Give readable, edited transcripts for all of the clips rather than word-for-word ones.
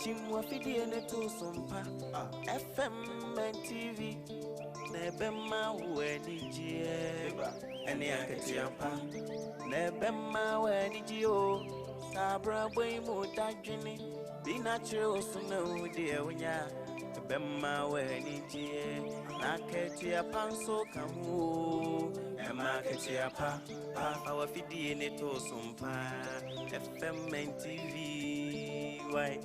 Chimwa fidi ene to sompa FM and TV Nebema weni jie Eni aketi ampa Nebema weni jio Sabra boy mo dajini Be natural suna udie unya Nebema weni jie Naketi apanso kamu Ema keti apa Awa fidi ene to sompa FM and TV Why?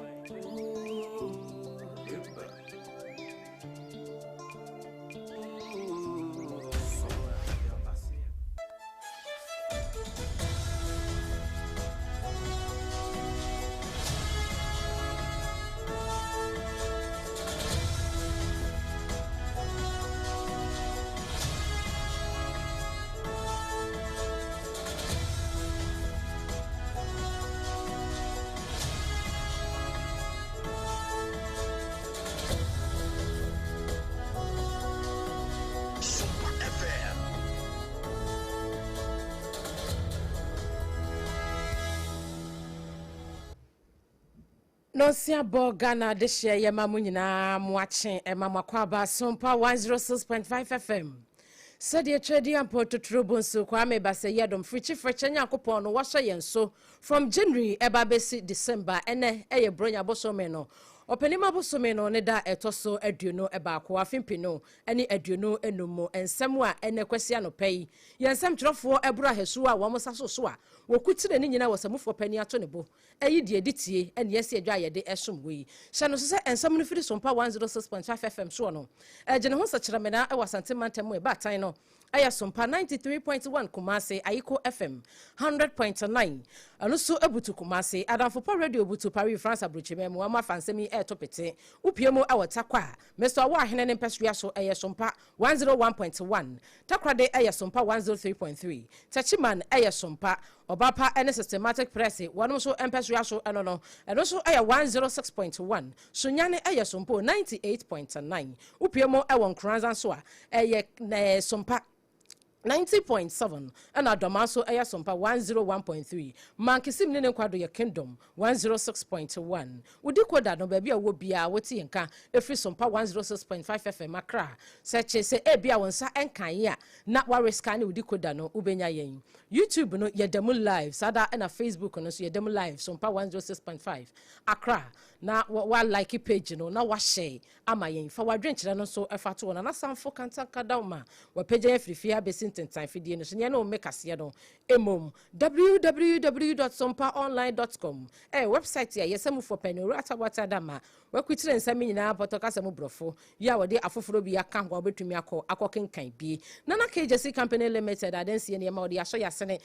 No sia Ghana de share ye mamu nyina mwache mama kwaba SOMPA 106.5 FM. Sadia trade ampo totrobo nso kwa me ba se yedom frichi frechanya akopon no washa yenso from January eba besi December ene eye bronya bosome no Openima bosome no ne da etoso aduno eba kwa fimpino ene aduno enumo ensem a ene kwasi anopai yensem trofo ebura hesu a wo musaso so a wokutire ne nyina wasamufo pani ato ne bo eyi de editie ene yesi adwa yede esomwe hye no so se ensem no firi SOMPA 106.5 FM so no egene ho sakira me na e wasante mantem e batan no aya SOMPA 93.1 Kumase Ayiko FM 100.9 anusu ebutu Kumase adamfopo radio butu Paris France abrocheme mu ama fansemi topete upiemo awatakwa Mr. Awa hene ne mpesua so aya SOMPA 101.1 takrade aya SOMPA 103.3 tachiman aya SOMPA Obapa ene systematic press wanu so mpesua so eno so aya 106.1 sunyane aya SOMPA 98.9 upiemo ewon kranzan so aya SOMPA 90.7 and Adomaso Aya SOMPA 101.3 Mankisim Nene Kwado ya Kingdom 106.1 Udikoda no baby a wo bia woti nka efri SOMPA 106.5 FM Accra seche se ebia wonsa enkan ya na wariska ne udikoda no ubenya yen YouTube no yedemu live sada na Facebook no so yedemu live SOMPA 106.5 Accra na wa like page no na wa share ama yen fa wadwenkyere no so efato na sanfo kanta kadawma wa page efrifia besi time fidie no so ne no make asie no emom www.sompaonline.com website ya yesemu for penoro atabata dama wakwitire nsami nyina potokasa mu brofo ya wode afoforo bi aka ho obetumi akokenkan bi nana KJC company limited adansi ne ma wode aso yasene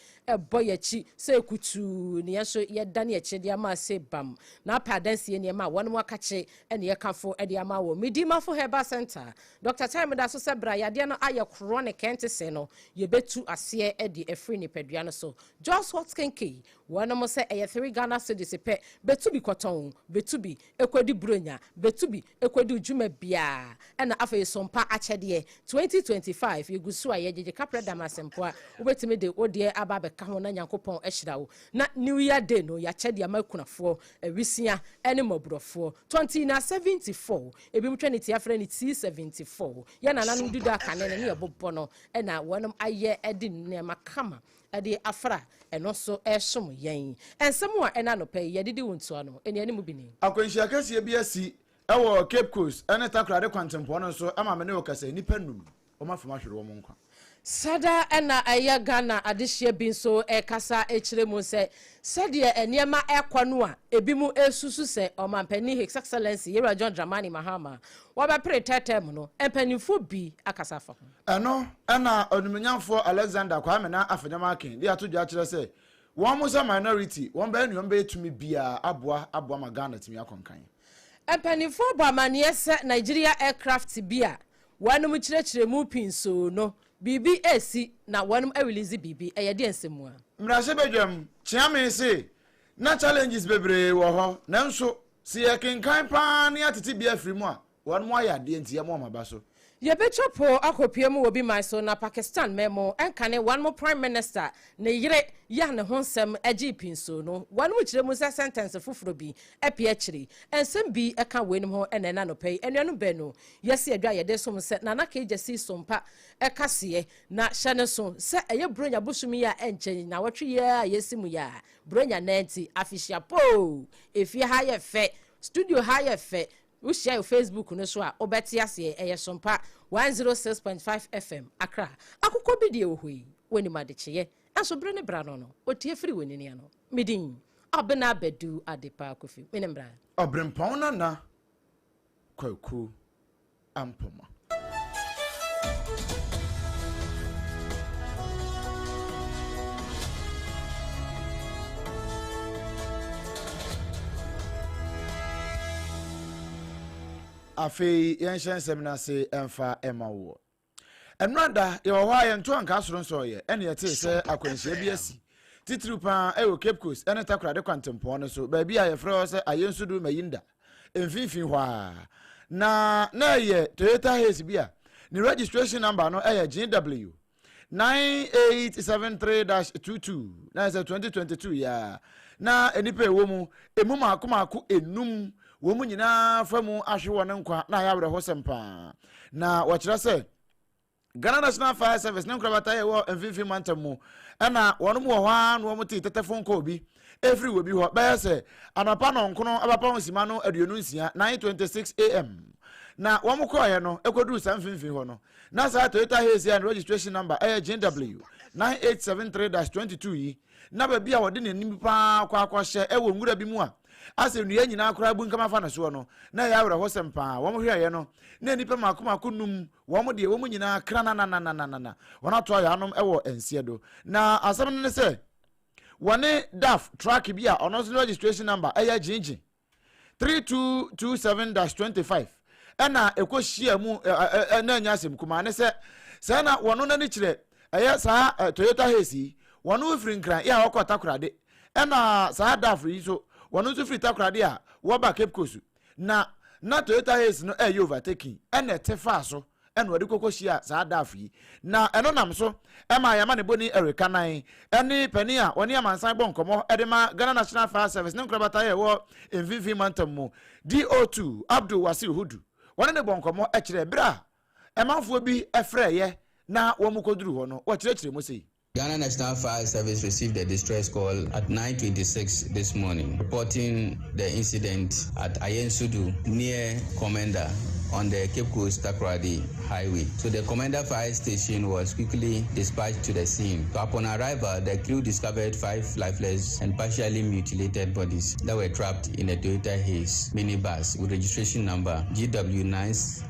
boyachi se kutu ne yeso yedane eche de ama se bam na pa adansi ne ma wonu akache ene yekafo de ama wo midima for herbal center Dr. Time da so sebra yade no aye chronic entese no yebetu ase de efri ni pedua no so just what kenke wonu mo se 3 Ghana cedis pe betu bi koton betu bi ekwedi bronya betu bi ekwedi ujuma bia ena afa SOMPA achede 2025 yegusu ayejeje kapreda masempo a obetime de odie aba beka ho na nyankopon ehirawo na new year day no ya chede amakunafo awisia ene mobrofo 2074 ebi mtweniti afre ni T74 ya na nanu dudu akane ne yebobo no ena wonum aye edi ne makama ade afra eno so esom yen ensemu a ena no pay yedidi wontu no eni ani mu bini akwanhia kase bi asi ewo Cape Coast ene takrade kwantempo no so ama me ne okasa nipa num o ma fama hwere wo mo nkwa sada ena aya Ghana adehye bi so kasa echire mu se sede eniema ekwanu a ebi mu esusu se omampani His Excellency Yera John Dramani Mahama waba pretetem no empanifo bi akasa fa eno ena onumenyamfo Alexander Kwame na afenyama ken dia to dwa kire se won mo sa minority won ba enu ba etumi bia aboa ma Ghana timi akonkan empanifo ba maniese Nigeria aircraft bia wanum kirechire mu pinso no BBAC na wanum release BB eyede ensemu a mrase bedwam chiame se na challenges bebre wo ho nanso se yekenkan pa ne atete bia free mu a wanum ayade ntie mo maba so Yebechopo akopiemu obi maiso na Pakistan memo enkane one more prime minister ne yire ya ne honsem agi pinso no one which mu sa sentence fufuro bi epiechiri ensem bi eka wenim ho enena no pay enuanu beno yesi adwa yede som se na na keje si sompa ekase na hyene so se eye bronya busumi ya enchen na watwe ya yesimu ya bronya nanti afishia po efie ha ye fe studio ha ye fe we share your Facebook no so a obeti ase eye SOMPA 106.5 FM Accra akukọ bidio hoi woni madecheye aso bre ne bra no otie firi woni ne no midin abena bedu adepa kofi menem Obrempon na kwaku ampoma afei yenshen seminase emfa emawo enrada ye ho aye nto anka asoro nso ye ene yete se akwanhia bi asi titiri pa ewo Cape Coast ene takrade kwantempo no so ba bi aye frɛ se ayensudu mayinda emfifin hwa na ye Toyota Hiace bia ni registration number no GW 9873-22 na se 2022 ya na enipa ewo mu emu maako enum wo mu nyina famu ahwe ne nkwa na ya were ho sempa na wɔkyerɛ sɛ Ghana National Fire Service ne nkrabata ye wo mfifi mantamu ɛna wɔn mu wɔ hɔ a no wɔn te tetefon ko bi every we bi hɔ bɛyɛ sɛ anapa no nkono abapa ho sima no aduonu nsia 9:26 am na wɔn mu kɔɔ yɛ no ekodu samfimfin hɔ no na sa Toyota Hiace and registration number GW 9873-22 yi na ba bia wɔde n'anim pa akɔhyɛ ɛwɔ ngura bi mu a ase nua nyina akora bu nkama fa na so no na ya were ho sempa wo mo hweye no na nipa makoma num wo mo de wo mo nyina kra na wona to ya anom ewo ensie do na asem ne se wone DAF track bi a ono registration number jinjin 3227-25 ena ekohia mu na nya asem kuma ne se na wono na ni kire sa Toyota Hiace wono firi nkran ya wakota korade ena sa DAF yi so wonu zu free takrade a wo ba Cape Coast na Toyota Hiace no overtaking ene tefa so ene wode kokohia saa dafi na eno nam so ema yama ne boni Erika nan ene pani a woni amansan bo nkomo edema Ghana National Fire Service ne nkrabata ye wo mvivi mantam DO2 Abdul Wasir Hudu woni ne bo nkomo ekire bra emanfo bi efre ye na wo mu koduru ho no wo kire mo sei Ghana National Fire Service received a distress call at 9:26 this morning, reporting the incident at Ayensudu near Commander on the Cape Coast Takoradi Highway. So the Commander Fire Station was quickly dispatched to the scene. So upon arrival, the crew discovered 5 lifeless and partially mutilated bodies that were trapped in a Toyota Hiace minibus with registration number GW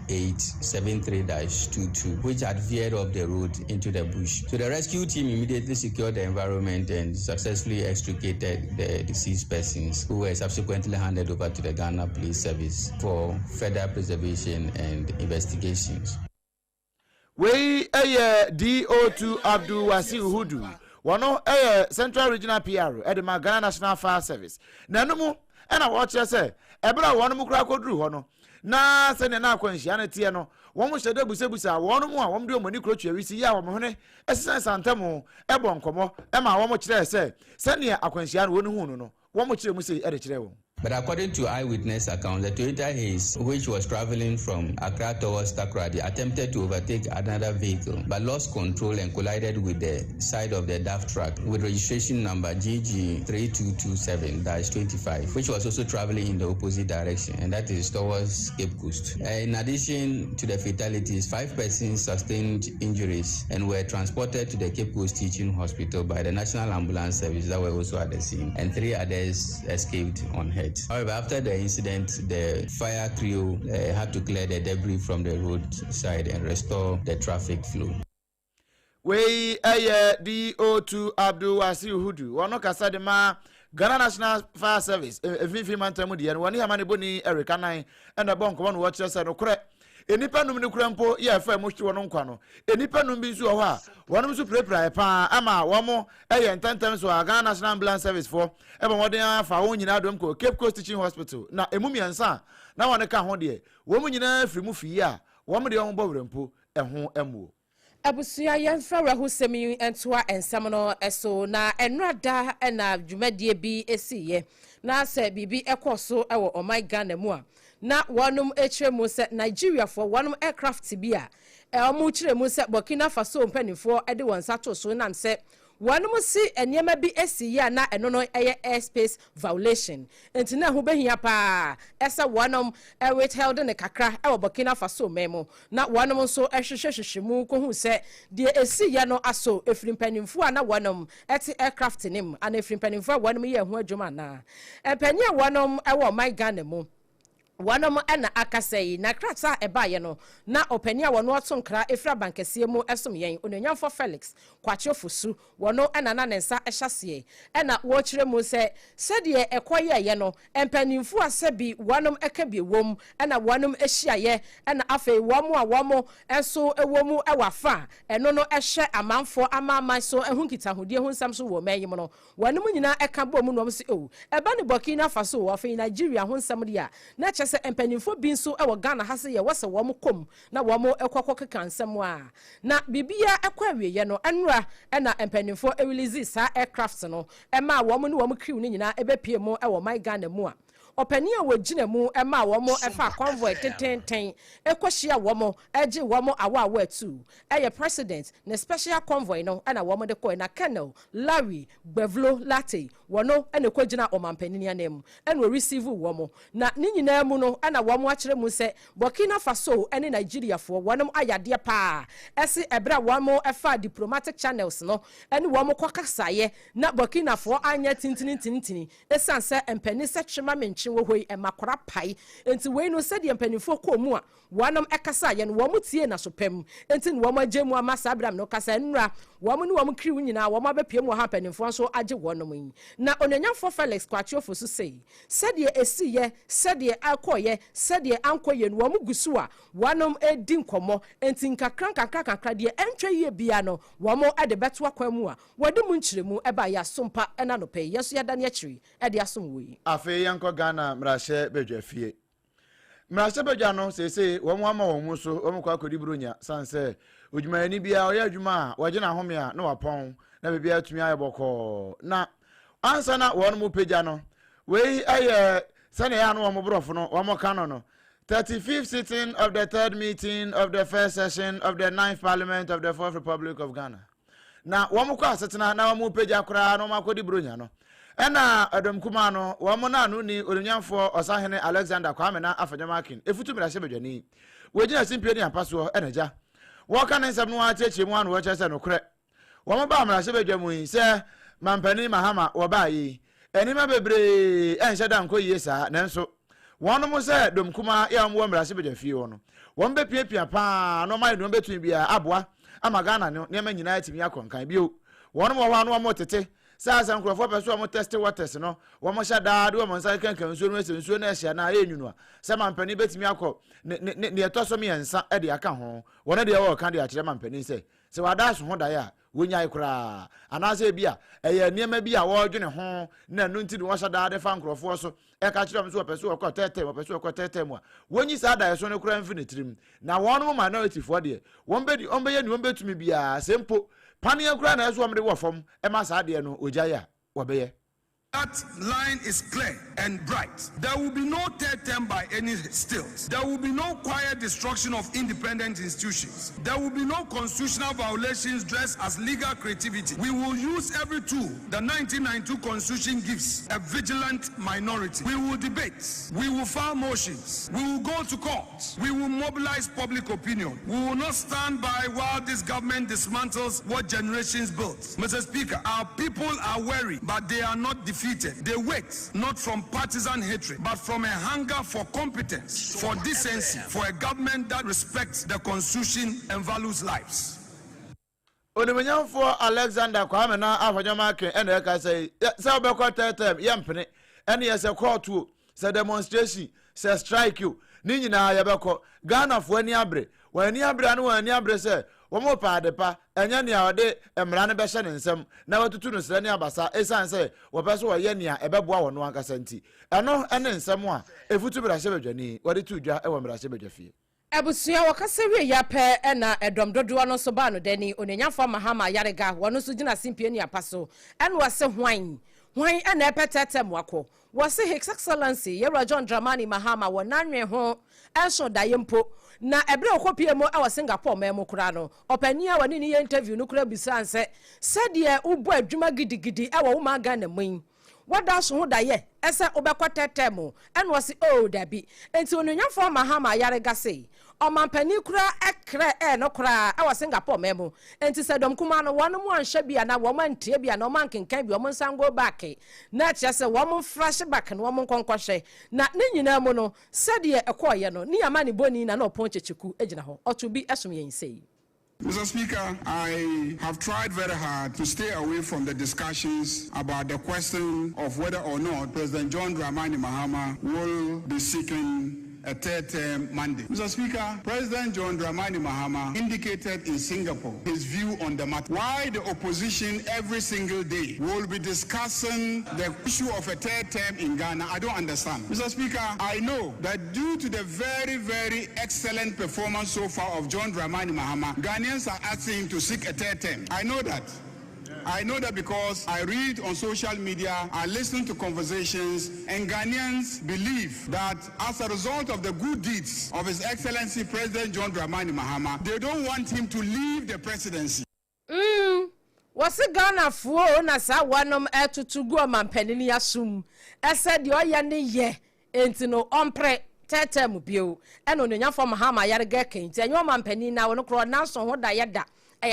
9873-22, which had veered off the road into the bush. So the rescue team immediately secured the environment and successfully extricated the deceased persons, who were subsequently handed over to the Ghana Police Service for further preservation and investigations. We DO2 Abdul Wasir Hudu wano Central Regional PR edema Ghana National Fire Service nanumu ena watche se ebra wonu mu kra koduru ho no na se ne na akwanhia na tie no wo mo hyede busebusa wonu mu a wo mde omani kro twawisi ya wo mo hene esesen santamo ebo nkomo ema wo mo kire se ne akwanhia no wonu hu no wo mo kire mu se ede kire wo. But according to eyewitness accounts, the Toyota Hiace, which was traveling from Accra towards Takoradi, attempted to overtake another vehicle but lost control and collided with the side of the DAF truck with registration number GG3227-25, which was also traveling in the opposite direction, and that is towards Cape Coast. In addition to the fatalities, 5 persons sustained injuries and were transported to the Cape Coast Teaching Hospital by the National Ambulance Service that were also at the scene, and 3 others escaped unhurt. However, after the incident, the fire crew had to clear the debris from the roadside and restore the traffic flow. We DO2 Abdul Wasir Hudu wano kasa de ma Ghana National Fire Service efifi mantamu de wani hamane boni Erika nan ena bon ko no wo kire se no kure enipa num ne kure mpo ye fa mo hwe wono nkwa no enipa num bi nso ho a wonom so prepare pa ama wo mo ntantam so Ghana National Ambulance Service for eba modern afa wo nyina dom ko Cape Coast Teaching Hospital na emu miensa na wone ka ho de wo mu nyina firi mu fi a wɔn de wɔn bɔ wurempo ɛho ɛmuo. Abusuya yɛmfa rahusemi entoa ensam no eso na enrada na dwumadie bi esiye na se bibi ekoso ewo omai Ghana mu a na wonum echire mu se Nigeria for wonum aircraft bi a omu chire mu se Burkina Faso mpanifo ede won sato so nam se wonum si enema bi esiye na eno no eye airspace violation enti na ho behia pa esa wonum withheld ne kakra ewo Burkina Faso memo na wonum so ehwehwehwehwemu ko hu se de esiye no aso efrimpanimfo na wonum eti aircraft nim ana efrimpanimfo wonum ye ho adwuma na empanye wonum ewo my Ghana mu wanom na akasai na krata ebaye no na opania wono otonkra efra bankesie mu esom yen onanyamfo Felix kwachofusu wono na nensa ehyase na wo kire mu se de ekoye ye no empanimfu asabi wanom ekabie wom na wanom ehyiaye na afei womo a womo enso ewomu ewafa eno no ehye amanfo amama so ehunkita hodie hunsam so wo mayim no wanom nyina eka bom no se o eba ne Burkina Faso wo afei Nigeria hunsam dia na se empanimfo bi nso ewo Ghana ha se ye wose wo mo kom na wo mo ekokoko kansam a na bibia ekwa wieye no enura na empanimfo release sa aircraft no ema wo mo ne wo mo crew ni nyina ebepie mu ewo my Ghana mu a opania wo gina mu ema wo mo efa convoy tenten ekohia wo mo eje wo mo awa atu eye president na special convoy no na wo mo de ko na Colonel Larry Bevlo Latte wono na ko gina omanpanini anem na receive wo mo na ni nyina mu no na wo mo akere mu se Burkina Faso ene Nigeria fo wonom ayade pa ese ebra wo mo efa diplomatic channels no ene wo mo kwakasaye na Burkina fo anya tintini esanse empani se twema wo hoi emakora pai enti we no se de empanifo ko mu a wanam ekasa ye no wo mutie na so pem enti no wo agemu amasa Abraham no kasa nra wo mu ne wo kriw nyina wo mabepiem wo ha empanifo so age wonom yi na onanyamfo Felix kwachiofo so sei se de esiye se de akoye se de ankoye no wo mu gusu a wanom edi nkomo enti nkakra de entwe ye bia no wo mo ade beto akwamu a wode mu nkyiremu eba ya sompa ena no pe yeso ya dane akiri ede asom we afi yanko Ghana mrashe bedwafie mrashe bedwa no sese wo mo ama wo mu so wo mo kwa kodi bronya sanse odwuma ni bia oya adwuma a waje na home a na wapon na bebia atumi ayeboko na ansa na wo mo pagya no we aye sane ya no wo mo brofo no wo mo kano no 35th sitting of the third meeting of the first session of the 9th Parliament of the Fourth Republic of Ghana. Na wo mo kwa asetena na wo mo pagya kra na wo makodi bronya no. Ena Adam Kumano, wamona no ni Onyamfo Osahene Alexander Kwame na Afanyamakin. Efutu mira shebedwani. We gina simpie ni ampaso enaja. Wo kan nsam no acheche mu anu wo chese no kre. Wo mo ba mira shebedwamu yi se mampani mahama wo ba yi. Enima bebre enhye da nko yesa nanso wono mo se Dom Kuma ya mo mira shebedwafie wo no. Wo mbe piapia pa no mai no betun bia aboa amagana no ne ma nyina atimi akonkan bio. Wono mo wa no mo tete sasa nkrofo peso mo test waters no wo mo shada do mo nsa kankan nsuo no ese nsuo na ehia na enwunu a se mampani betimi akọ ne etoso me ensa e de aka ho wona de wo kan de akire mampani se wada so ho da ya wonya ikura anase bia eye niema bia wo dwene ho na no nti de wo shada de fa nkrofo so e ka kire so peso wo tete wo peso wo tete mu a wonyi sa da so no kura mfinitirim na wono mo minority fo de wonbedi onbeye ni wonbetumi bia sempo Pania Grana as one of them, Emma Sadiano, Ujaya, Wabeye. That line is clear and bright. There will be no third term by any stills. There will be no quiet destruction of independent institutions. There will be no constitutional violations dressed as legal creativity. We will use every tool the 1992 Constitution gives a vigilant minority. We will debate. We will file motions. We will go to court. We will mobilize public opinion. We will not stand by while this government dismantles what generations built. Mr. Speaker, our people are weary, but they are not defeated. They wait not from partisan hatred, but from a hunger for competence, for decency, for a government that respects the Constitution and values lives. Onyamfo Alexander Kwame na Afanyamakin ene ka say se obekọ tetem yempene ene ye se court to se demonstration se strike you ni nyina ye bekọ Ghana fo ani abre wani abre no wani abre se womo paade pa enya ne a ode emra ne be hye ne nsem na watutu no sere ne abasa esan se wo peso wo ye ne a ebeboa wo no ankasa nti eno ene nsem a efutu bra hye bedwani wode tu dwa e wo mra hye bedwafie Ebusuya wakasewe yape ena edom dodoa no so ba no dani onenyanfo mahama yarega wono so gina simpie ni apaso en wase hwan ena epetete mwako wase his excellency yero John Dramani Mahama wonanwe ho enso dayempo na ebre okopie mo awa Singapore memo kura no opania wani ni interview no kura bisanse said ubo adwuma gidigidi awa wo maga na mun wada so ho daye ese obekwatetemo en wase o dabi enti onenyanfo Mahama yarega sei omampani kura ekre no kura awa Singapore memo enti sedom kuma no wono mu anhwe bia na wo mantie bia na o mankenkan bia o mansango back na kyese wo mo flash back na wo mo konkohwe na ne nyina mu no sede ekoye no ni amani boni na opon checheku egina ho otubi esom yen sei. Mr. Speaker, I have tried very hard to stay away from the discussions about the question of whether or not President John Dramani Mahama will be seeking a third term mandate. Mr. Speaker, President John Dramani Mahama indicated in Singapore his view on the matter. Why the opposition every single day will be discussing the issue of a third term in Ghana, I don't understand. Mr. Speaker, I know that due to the very, very excellent performance so far of John Dramani Mahama, Ghanaians are asking him to seek a third term. I know that. I know that because I read on social media, I listen to conversations, and Ghanaians believe that as a result of the good deeds of His Excellency President John Dramani Mahama, they don't want him to leave the presidency. Wasi Ghana fuo na sa wanom etutugu omanpanini asum ese de oye ne ye enti no ompre tetem bio eno nyanyafo Mahama yarega kenti enyo omanpanini na wono kro na so ho da yeda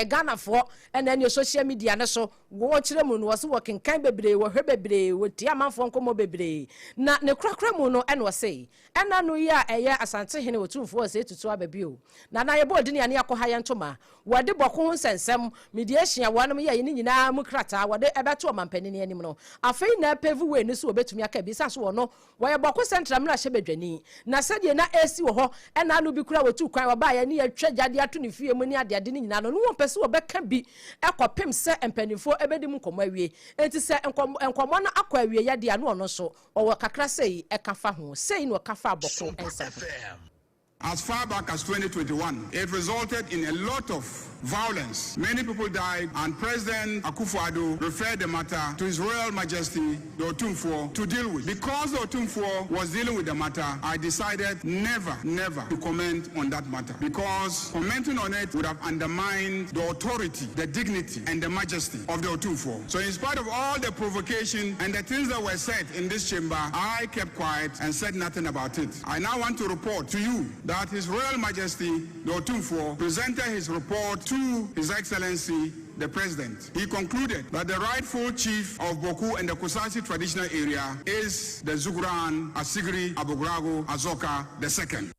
Ghana for and then your social media na so wo kire mu no wo so working kan bebre wo hwe bebre wo tia manfo nkomo bebre na ne krakra mu no eno sei ena no ya eye asante hene wotumfo se tutu ababio na ye bodi ne ane akoha ye ntoma wode boko ho sensem mediation wanom ye ne nyina mu krata wode ebeto omampani ne anim no afei na pevu we ne so obetumi aka bi saso wo no wo ye boko central mra hye bedwani na sadie na esi wo ho ena no bi kura wotu kwan wo ba ye ne ye twa jade ato ne fie mu ne ade ade ne nyina no no pese obeka bi ekopem se empanifo ebedim komo awie enti se enkomo no akọ awie ya dia no ono so owo kakra sei ekafa ho sei no kafa boko ensa. As far back as 2021, it resulted in a lot of violence. Many people died, and President Akufo-Addo referred the matter to His Royal Majesty, the Otumfuo, to deal with. Because the Otumfuo was dealing with the matter, I decided never to comment on that matter. Because commenting on it would have undermined the authority, the dignity, and the majesty of the Otumfuo. So in spite of all the provocation and the things that were said in this chamber, I kept quiet and said nothing about it. I now want to report to you that His Royal Majesty, the Otumfuo, presented his report to His Excellency, the President. He concluded that the rightful chief of Boku and the Kusasi traditional area is the Zuguran Asigri Abogrago Azoka II.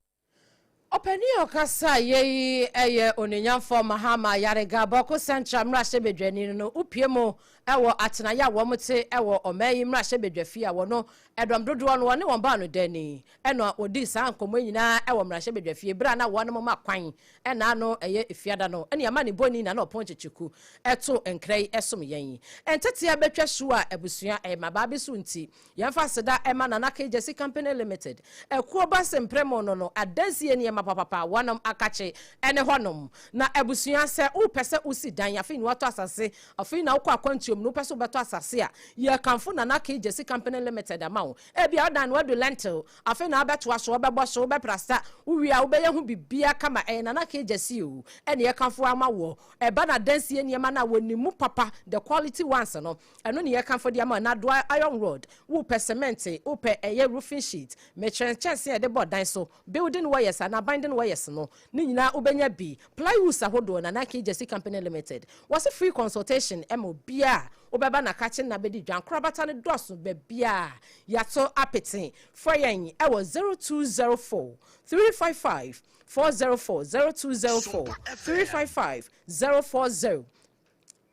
Openi okasa ye eye onenyanfo Mahama yarega boko central mrashe bedwani no upiemo ewo atenaya womote ewo omeyi mrashe bedwafi a wono edom dodo no wone won no dani eno odi san komo nyina ewo mrashe bedwafi bra na wone mama kwan ena no eye efiada no ene amani boni na oponchecheku eto enkrei esom yen entetia betwa so a ebusua mababa so nti yemfa seda ema na naka Jesse Company Limited ekuo basempremo no adansie ne papa wanam akache ene honom na ebusua se upese usi dan afi ni wato asase afi na ukwa kwantiom no pese beto asase a ye kanfo na naka Jesse Company Limited amawo e bia odan wadu lentil afi na abeto aso obebo so beprasta uwi a ubeye hu bibia kama na naka Jesse o ene ye kanfo amawo e ba na dansie ne ma na wonimu papa the quality ones no eno ne ye kanfo dia ma na do iron road wo cement upe eye roofing sheet me chense e de bodan so building wires and binding wires no ni nyina ubenya bi plywood ahodo na naka Jesse Company Limited was a free consultation emo bia obeba na kache na bedi dwan krabata ne doso be bia yato apete for yen e was 0204 355 404 0204 355 040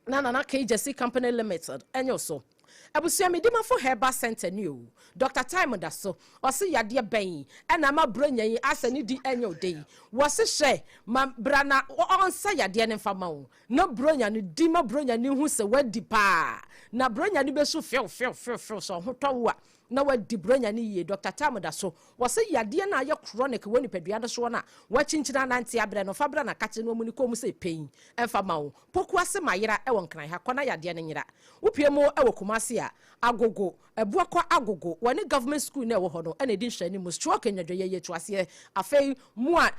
na naka Jesse Company Limited enyo so abusia medima for Herbal Center new Dr. Time da so o se yade ben ena ma bronya yi asani di enyo dey wo se hye ma brana onsa yade ne fama wo no bronya ne di ma bronya ne hu se wadi pa na bronya ne be so feel so ho to wo na wadi bronya ne yie Dr. Tamoda so wose yade na ye chronic woni pedua no so na wachinchina nante abre no fabra na kache no mu ni komu se pain emfa ma wo poku ase mayera e won kran ha kona yade ne nyira upie mo e wo kumase a agogo ebuakwa agogo woni government school na e wo ho no ene di nhwani mu stroke nyadwe ye tuase afei mu a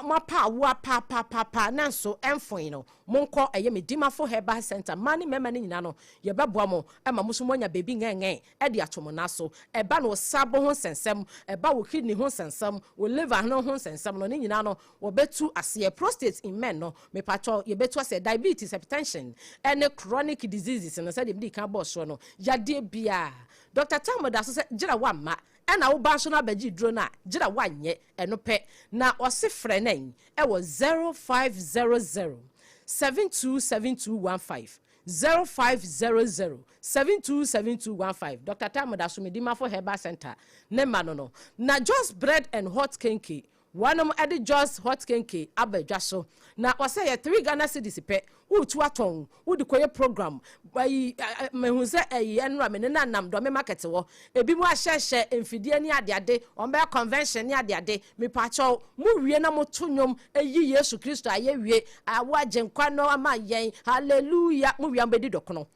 ma pa wo pa nanso emfon no monko eye medimafo herbal center mani mema ne nyina no ye beboa mo e ma muso monya baby ngen e de atomo na so e ba no sabo ho sensem e ba wo kidney ho sensem wo liver no ho sensem no ne nyina no wo betu ase prostate in men no me pacho ye betu ase diabetes hypertension any chronic diseases no say dem kan boss no yade bia Dr. Tamoda so say gira wa ma ena wo ba so na baji duro na gira wa nye eno pe na ose frɛ nan e wo 0500 727215 0500 727215 Dr. Tamoda so medima for herbal center ne mano no na just bread and hot kenke one of the just hot kenke abadwa so na wase ye 3 Ghana cedis pe utu aton udi koye program me hu se enra me na nam do me market wo ebi mu ahyehye emfidie ni adeade on be convention ni adeade me pacho mu wie na mo tonwom eyi Yesu Kristo aye wie awa genkwa no ama yen hallelujah mu wie ambedi dokono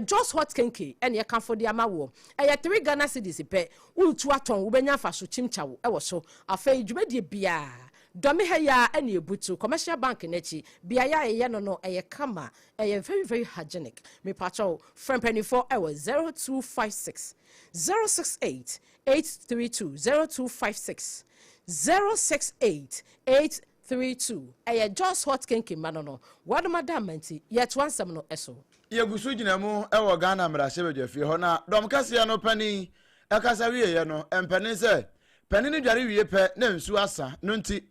just hot kenke ene kan for dia mawo 3 Ghana cedis pe utu aton wo benya fa so chimchawo e wo so afei dwumedie bia domi heya ene ebutu commercial bank nechi bia ya ye no kama very very hygienic me pacho friend penny for 0256 068 832 0256 068 832 just hot kenke manono wado madam anti yet one sem no eso ye gusu gina mu e wo Ghana mra shebedwe fi ho na dom kase no pani e kasa wie ye no empani se pani ni dware wie pe na nsu asa no nti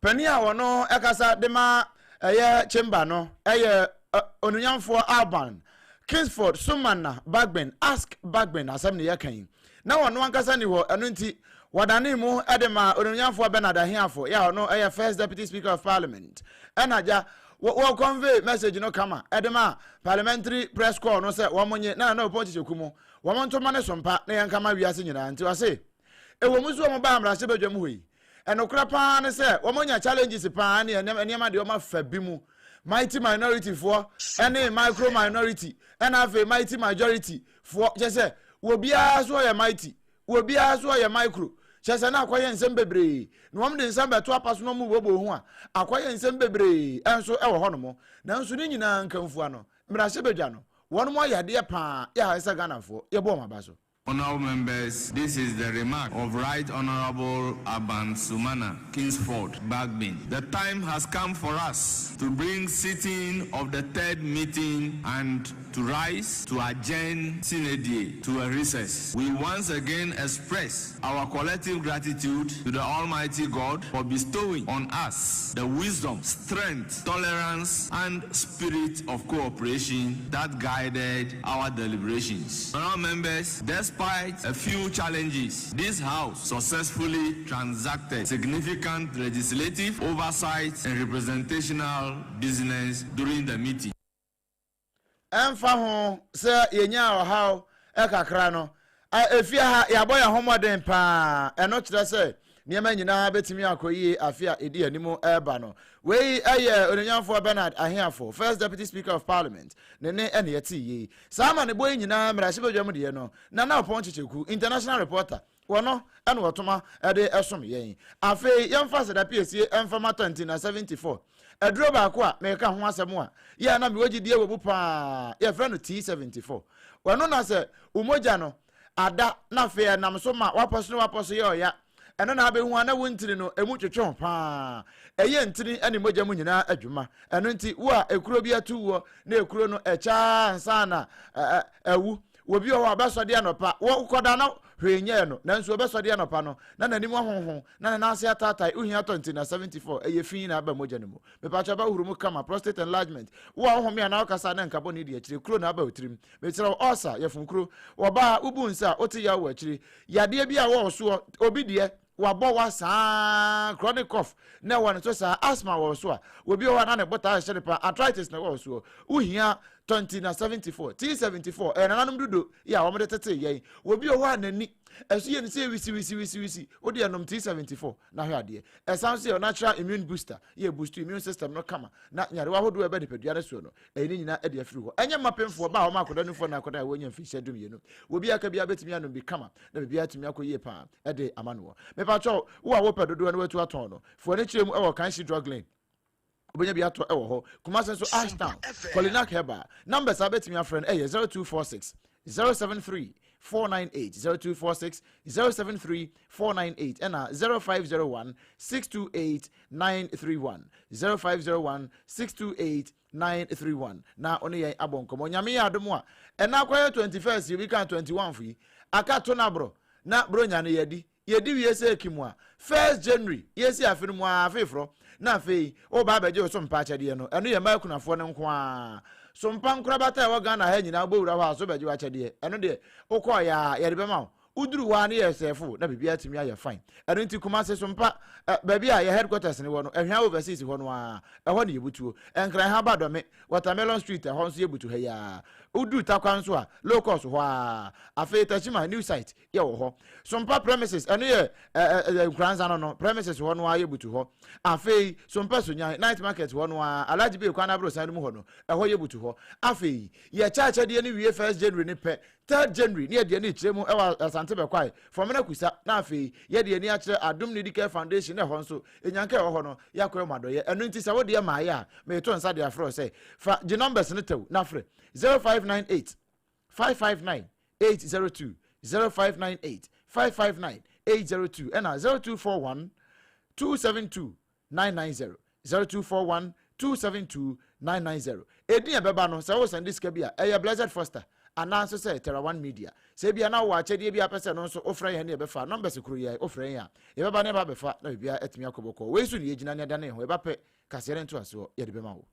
pani a wono e kasa de ma eye chamber no eye onunyamfo Alban Kingsford Sumana Bagben ask Bagben asem ne yakan na wono ankasa ni ho eno nti wadane mu edema onunyamfo Bernard Ahiafo ya wono eye first deputy speaker of parliament enaja wo convey message no kama edema parliamentary press call no say womonye na opponent kumu womonto mane sompa na yankama wiase nyina nti wase ewo musu wo ba amra sebedwam hoyi enokura pa ne say womonya challenges pa na enema de oma fa bi mu mighty minority for any micro minority and have a mighty majority for just say wo bia so ya mighty wo bia so ya micro chese na akwaye nsem bebre no wom de nsem beto apaso no mu wobo hu a akwaye nsem bebre enso e wo hono mo na nso ni nyina nkamfu ano mra sebedwa no won mo yade pa ya esa Ghanafo ye bo mabaso. Honorable members, this is the remark of Right Honorable Aban Sumana, Kingsford, Bagbin. The time has come for us to bring sitting of the third meeting and to rise to adjourn Synod to a recess. We once again express our collective gratitude to the Almighty God for bestowing on us the wisdom, strength, tolerance, and spirit of cooperation that guided our deliberations. Honorable members, despite a few challenges, this House successfully transacted significant legislative oversight and representational business during the meeting. Emfa ho se yenya ohaw ekakra no efia ha ya boya homoden pa eno kire se niema nyina betimi akoyi afia edi animo eba no we eye onyanfo Bernard Ahiafo first deputy speaker of parliament ne ene yeti yi sama ne boy nyina mrahye bedwam de no na opon chicheku international reporter wono ene wotoma ede esom yen afi yemfa se da PSA emfa ma 2074 edro ba ko a me ka ho asem a ye na me wogidie webu pa ye friend T74 wono na se umoja no ada na fe nam so ma waposo ye oya eno na be hu ana wontiri no emu twetwe pa eye ntiri ene moja mu nyina adwuma eno nti wo a ekuro bi atu wo na ekuro no echa nsa na ewu obi o abasode anopa wo koda na hwenye no nanso obesode anopa no na nanim honhon na na ase atatai uhia 2074 eye fin na aba moja nimo me pa cha ba hurumu kama prostate enlargement wo ohome na okasa na nkabo ni de akire kuro na aba otirim me tira osa yefunkuro wo ba ubunsa oti ya wo akire yade bi a wo so obi de wabo wa sa chronic cough na one so sa asthma wo so a obi o na ne bota hye pa arthritis na wo so uhia 20 na 74 T74 nananum dudo ya wo tete yen obi o ho anani esu ye ni se wisi odi anom T74 na hwe ade sounds your natural immune booster ye boost immune system no kama na nyare wa hodo ebe de pedua na so no eni nyina ade afiri ho enye mapemfo ba ho makoda nufo na akoda wo nya mfisha dum ye no obi aka bia betimi anom bi kama na bia atimi akoyie pa ede amano me pa cho wo a wo pedodo na watu aton no fo ne kirem e wo kanshi drug lane obonya bi ato e wo ho kuma senso Ashtown Kolinak Heba numbers abetimi afren 0246 073 498 0246 073 498 and 0501 628 931 0501 628 931 na oni yen abonkomo nyame ya adomo a na kwaye 21st you can 21 fi aka to na bro na bro nya ne yedi wie se ekimu a 1st January yesi afinu mu afefro na afei o ba beje o so mpa chede no eno ye makunafo ne nko a so mpa nkura bata e waga na ha nyina gbowura ho aso beje wa chede eno de ukọ ya ye de bema uduru wa ne yesefu na bibia timi aye fine eno nti kuma se so mpa baby a ye headquarters ne wo no ehwan overseas ho no a eho ne yebutuo enkran ha badome Watermelon Street ho nso yebutu ha ya udu takwan so a low cost ho a afei tachima new site ye wo ho so mpa premises eno ye nkran no premises ho no a yebutu ho afei so mpa so nya night market ho no a alaji be kwana bro san mu ho no eho yebutu ho afei ye chacha de ne wie 1st January ne pe 3rd January ne de ne kiremu ewa asante be kwai from na kusa na afei ye de ne a kire Adum Medical Foundation ne ho nso enyanka e ho no yakọ madoye eno nti sa wo de ma ya me to nsa de afro say fa the numbers ne tew na afre 0598 559 802 0598 559 802 and 0241 272 990 0241 272 990 edin e beba no se wo send this kabia e Blessed Foster ananso say Terra One Media se bia na wo achede bia pese no so ofra ye na e befa numbers kuru ye ofra ye a e beba ne ba befa na bia etimi akoboko we su ne yegina ne da ne ho e ba pe kasere nto aso ye de bema wo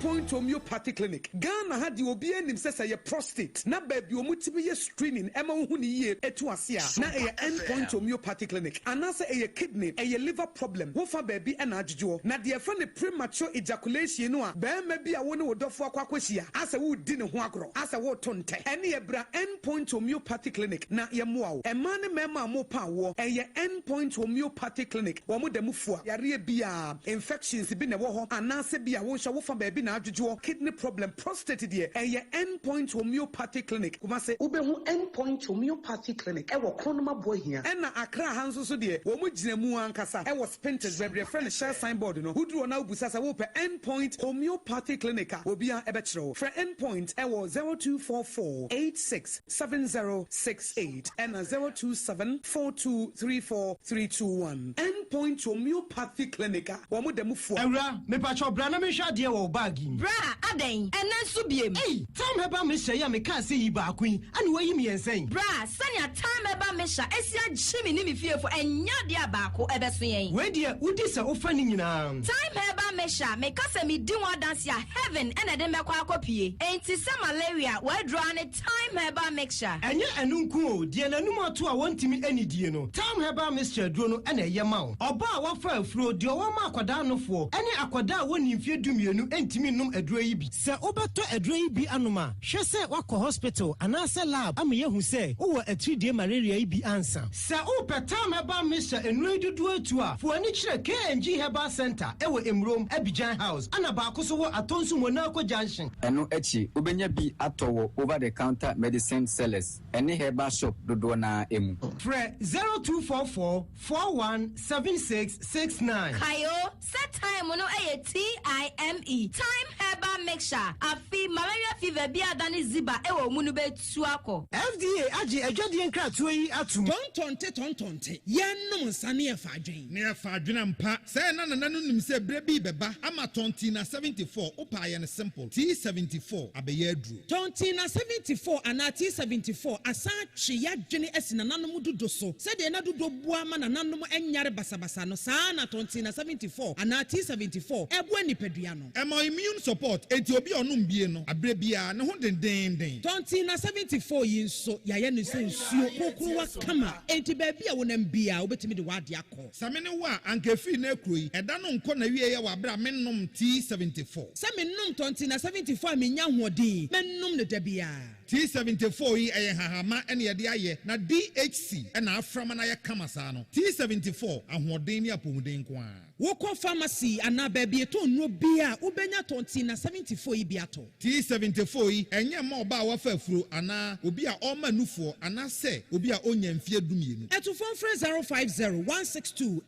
Point homeopathy clinic Ghana had the obi anim say ye prostate na baby omutibi ye screening ema hu ni ye etu ase a na ye endpoint homeopathy clinic anase ye kidney ye liver problem wo fa baby e na adjujo na de fa ne premature ejaculation no a ba ma bi a wo ne wodofo akwakwahia asa wo di ne ho agro asa wo to nte ene ye bra endpoint homeopathy clinic na ye moa wo ema ne mema mo pa wo ye endpoint homeopathy clinic wo mo damu fua yare bia infections bi ne wo ho anase bia wo hwa wo fa baby na adjujo kidney problem prostate de ye endpoint homeopathy clinic kuma se ubehu endpoint homeopathy clinic e wo kronoma bohia e na Accra hanso so de wo mo gina mu ankasa e wo Spintex bebre friend share signboard no huduro na obusa sa wo pe endpoint homeopathy clinic a obia e be kire for endpoint e wo 0244867068 and 0274234321 endpoint homeopathy clinic wo mo demufo Ewra me pa cho bra na me hwa de wo bag bra aden ena nso biem time heba me hye ya me ka se yi ba kun ani wayi me yensen bra sanya time heba me hya esia gyimi ni me fiefo enya de abako ebeso yen we de udi se ofa ni nyina time heba me hya me ka se me di one dance ya heaven ena de me kwa akopie enti se malaria we draw ne time heba mixture enye enunku o de nanum ato a wontimi ani die no time heba mixture duro no ena ye ma oba a wafa afuro de o ma akoda nofo ene akoda woni mfie dumienu entimi num aduro yi bi se obeto aduro yi bi anoma hwe se wakọ hospital anase lab am ye hu se wo atridie malaria yi bi ansa se o petam heba mixture enu dudu atu a fo ani kire KNG Herbal Center ewo Emrom Abidjan House ana ba ko so wo atonsu Monaco Junction eno echi obenya bi atowo over the counter medicine sellers ene herbal shop dodo na emu Fre 0244417669 kayo set time no TIME time heba mixture afi malaria fever bi adani ziba ewo mu no betu akọ FDA agi adwade nkratoa yi atum tontonte yenum nsane efa adwen ne efa adwen mpa say na nanu nim se bre bi beba ama tonti na 74 opa ye ne simple T74 abeye aduru tonti na 74 ana T74 asa twe ya dwene asina nanom dodo so se de na dodo bua ma na nanom enyare basabasa no saa na tonti na 74 ana T74 ebo anipadua no emo immune support sport enti obi onum bie no abre bia ne ho den 74 yi nso yaye no sensuo kokoro wa kama enti ba bia wonam bia obetimi de wade akọ samene wa ankefi na ekroyi eda no nko na wie ye wa bra mennom T74 samennom 74 menya hoɔden mennom ne da bia T74 yi eye hahama ene ye de aye na DHC ena aframa na ye kama saa no T74 ahoɔden ne apomuden ko a wokɔ pharmacy ana baabi eto nno bia ubenya 74 yi bia to T74 yi enye ma oba wa fa afuro ana obi a ɔma nufoɔ ana se obi a onya mfie dumienu eto phone frɛ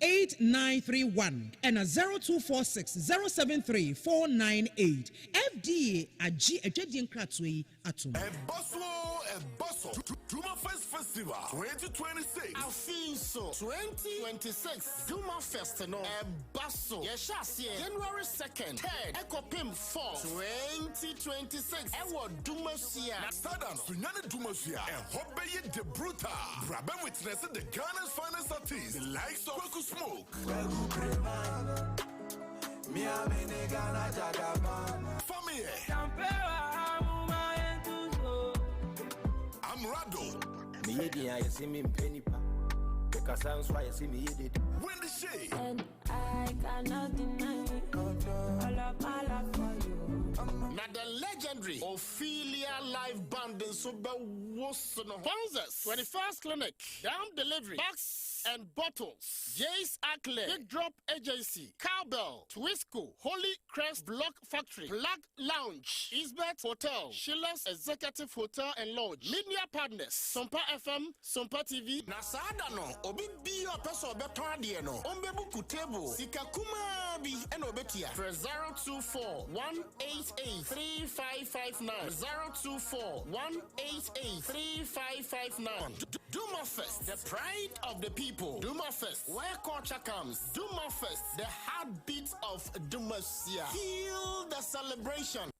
050-162-8931 and 0246-073-498 FDA agi adwadie nkratoe yi atom Ebosso, Duma Fest Festival 2026. Afinso 2026. Duma Fest no. Ebosso. Yeshasi January 2nd, 3rd. Ekopim 4th 2026. Ewo Dumasia. Sadan Sunyani Dumasia. And Hobeye de Bruta. Brabem witness the Ghana's finest artists. The likes of Kwaku Smoke. Family. Rado. Me yedi I see me penny pa. Because sounds why I see me yedi. When the shade. And I cannot deny all of my love for you. Now the legendary Ophelia live band in Super Wosono. Sponsors 21st Clinic. Down delivery. Box and bottles. Jace Ackley. Big Drop Agency. Cowbell. Twisco. Holy Crest Block Factory. Black Lounge. Isbeth Hotel. Sheila's Executive Hotel and Lodge. Media Partners. Sompa FM. Sompa TV. Nasada no. Obi bi your person beton die no. Ombebu kutebo. Sika kuma bi and obetia. For 024-188-3559. 024-188-3559. Duma Fest. The pride of the people. Duma Fest. Where culture comes. Duma Fest. The heartbeat of Dumasia. Feel the celebration.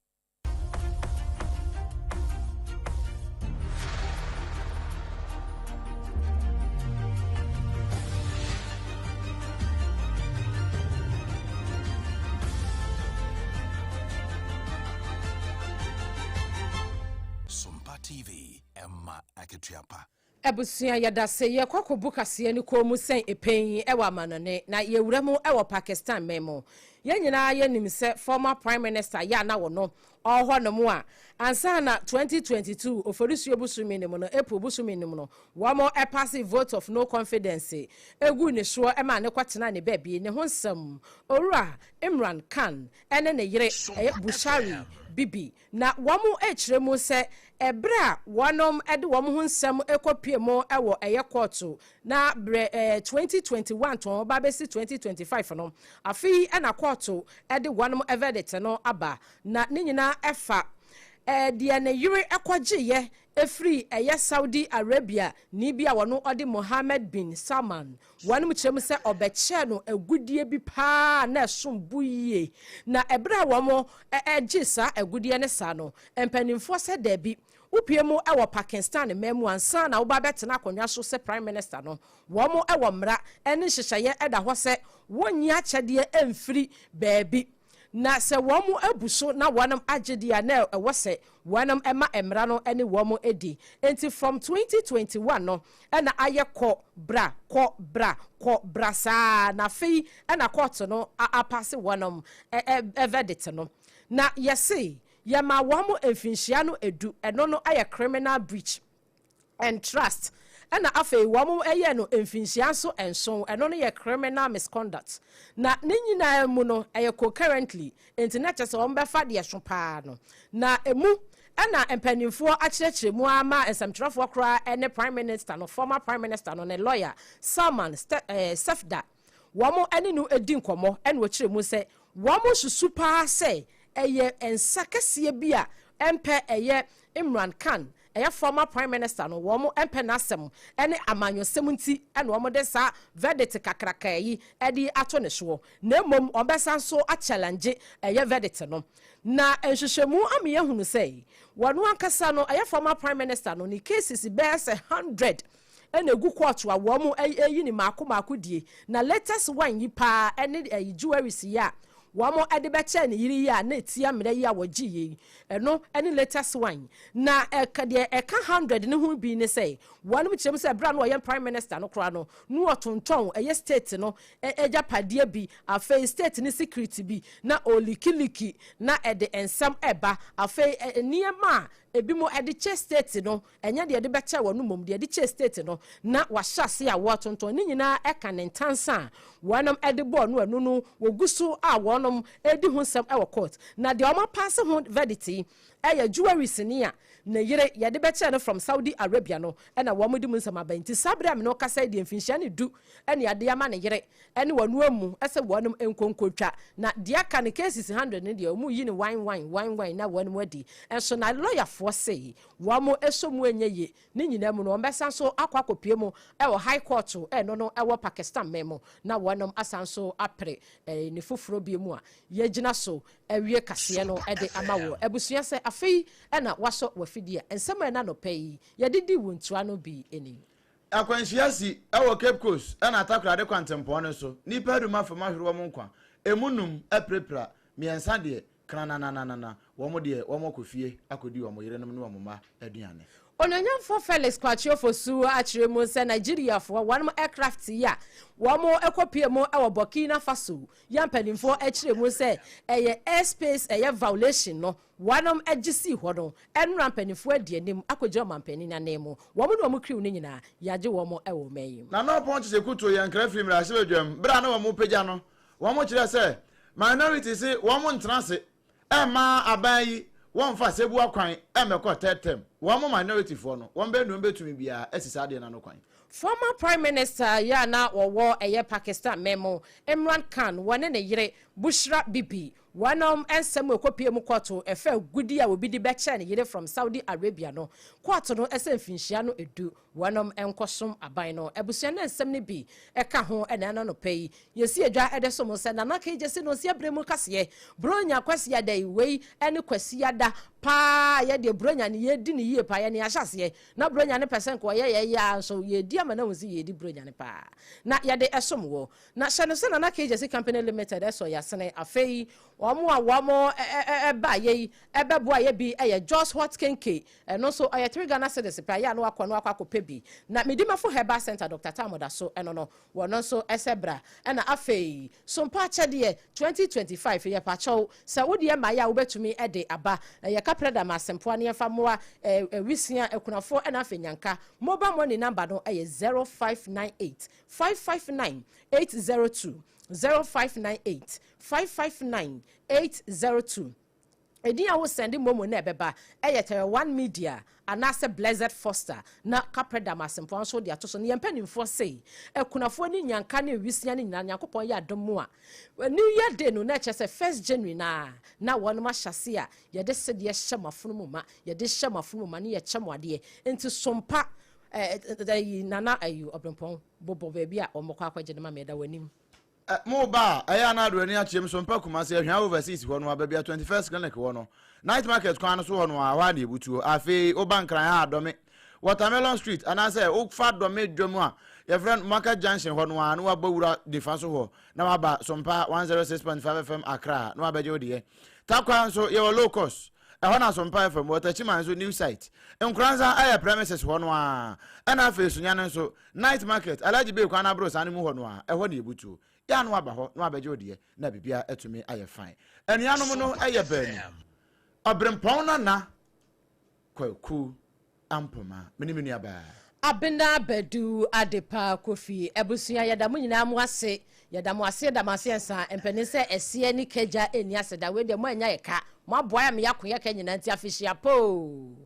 SOMPA TV, Emma Aketiapa. Ebusua yadase ye kwako bukase ni ko mu sen epen ewa manone na yewura mu ewa Pakistan memo ye nyina ye nim se former prime minister ya na wono ohwo no mu a ansa na 2022 oforusu ebusumi nim no busumi nim no wo mo e passive vote of no confidence egu ne so e ma ne kwatena ne baabi ne ho nsam owura Imran Khan ene ne yire Bushari Bibi na wamu echiremu se ebra wanom ede wamu ho nsam ekopie mo ewo eye court na 2021 to ba besi 2025 no afi na court ede wanom verdict no aba na ne nyina efa de na yire ekwagiye efri eye Saudi Arabia ni bia wono ode Mohammed bin Salman wanom chiremu se obeche no agudie bi pa na sombuye na ebra wamo gisa agudie ne sa no empanimfo se da bi upiemu ewo Pakistan memu ansa na wo ba betena akonwa so se prime minister no womo ewo mra ene hyehyeye eda ho se wonyi akyede emfiri baabi na se womo abuso na wanam agedia na ewo se wanam ema emra no ene womo edi enti from 2021 no ena aye ko bra sa na fei ena court no apase wanam verdict no na yesi yama wamo emfinhia no edu eno no aye criminal breach and trust ena afei wamo eye no emfinhia so enso eno no ye criminal misconduct na nyina mu no aye concurrently internet se won befa de so pa no na emu ena empanimfo akyerɛkyerɛ mu ama ensamtwerɛfo kora ene prime minister no former prime minister no ne lawyer Salman Safda wamo ene no edi nkomo ene wo kyerɛ mu se wamo susu pa se eye ensakase bia empe eye Imran Khan eye former prime minister no wo empe nasem ene amanyosem nti ene wo de sa verdict kakraka yi edi ato ne so na mom obesa so a challenge eye verdict no na enhwehwemu ame yehunu sei wono ankasa no eye former prime minister no ni cases be 100 ene gu court wa wo mu eyi ni maako die na latest one yi pa ene jewelry ya wamo ade beche ne yiri ya na etia mre ya wogi yi eno ene latest one na eka de eka 100 ne hu bi ne say wanum kyem say bra no yɛ prime minister no kora no nu otonton eye state no eja padie bi afei state ne security bi na olikiliki na ede ensam eba afei niema ebi mo ede che state no enya de beche wonu mom de che state no na wahase a wotonton ni nyina eka ne ntansa wanum ede bo no anu no wogusu a wonum edi hu nsam e court na de oma pass hu verdict jewelry senia na yire yade beche no from Saudi Arabia no na wo mudi nsam abanti sabre am no kasa de mfinhia ne du ene yade ama ne yire ene wonu amu ese wonum enkonkotwa na de aka ne cases 100 ne de omu yi ne wine na wonu adi enso na lawyer for say wo mo esomu enye ne nyina mu no mbesa so akwakopie mu wo high court no no wo Pakistan memo na wonum asanso apre ne foforo bi mu a yegina so awie kase no de ama wo ebusua se afei na waso wafidia ensema na no pay yedidi wontua no bi eni akwanhyiasi ewo Cape Coast na atakra de kwantempo no so nipa duma fama hwero mo nkwa emunum eprepra miensa de kranananana wo mo de wo mo kofie akodi wo mo yerenom ne wo ma aduane Onanyamfo Felix Kwachiofo su achire mu se Nigeria fo one aircraft ya wo mo ekopie mu e Burkina Faso yampanimfo achire mu se eye airspace eye violation no wanom agisi ho no enra mpanimfo adienim akogye mampani na nemu wo mo no mo kriw ni nyina yaje wo mo e wo mayim na no pon che kuto yan kra film ra se bedwam bra na wo mo pagya no wo mo kire se minority se wo mo ntrase e ma abayi won fa sebu akwan emeko tetem won mo minority for no won be no betumi bia esisa de na no kwan. Former Prime Minister ya na owo eye Pakistan memo Imran Khan wone ne yire Bushra Bibi wanom ensem ekopie mu kwato efa gudi a obi di beche ne yire from Saudi Arabia no kwato no ese mfinhia no edu wanom enkosom aban no ebusua na ensem ne bi eka ho ena na no pay yesi adwa edeso mo se na na ka jesi no se abremu kase bronya kwase ya dai wei ene kwase ya da pa ye de bronya ne ye di ne yie pa ye ne ahyase na bronya ne pesen ko ye ya so ye di ama na wo si ye di bronya ne pa na ye de esom wo na hye se na ka jesi company limited eso ya sene afei wamo ba ye ebebo aye bi eye Just Hot Kenke no so aye 3 Ghana cedis pa ya no akwakope bi na medima fo Herbal Center Dr. Tamoda so eno no wono so esebra na afei sompa chede 2025 ye pa chow se wodi e ma ya wobetumi ede aba ye kapreda masempo ne fa moa wisia ekunafo na afenyanka mobile money number no eye 0598 559 802 0598 559 802 Edia wo send momo na beba eyete one media anase Blessed Foster na kapreda masempo so de atoso ne yempanimfo sei ekunafo ni nyanka ne wisia ne nyina yakopon ya domo a new year day no na chese 1st January na wonu ma hyase a ye de se de hyemafunu mu ma ye de hyemafunu ma ne ye kyemwade enti sompa nana ayu obrempon bobo bebia omokwa akwaje ne ma meda wanim mo ba aya na do ani achiem so mpa kuma se ahwa overseas ho no ababia 21st clinic ho no night market kwan so ho no awa de butuo afi o bankran ha adome Watermelon Street anase o fa dome dwomu a your friend Market Junction ho no anu abawura defense ho na waba sompa 106.5 FM Accra no abaje odie takwan so your low cost e ho na sompa FM Waterchiman so new site nkranza aya premises ho no a na afi sunya no so night market alaji be kwan abro sane mu ho no a e ho de butuo ya no aba ho no abaje odie na bibia etumi aye fine enuanom no aye bani obrempon na kwaku ampoma menimini aba abena bedu adepa kofi ebusua yadamu nyina mu ase yadamu ase damase ensa empenise ese ni keja eni ase da we de mo anya yeka mo aboa ya me yakoya ka nyina nti afihia po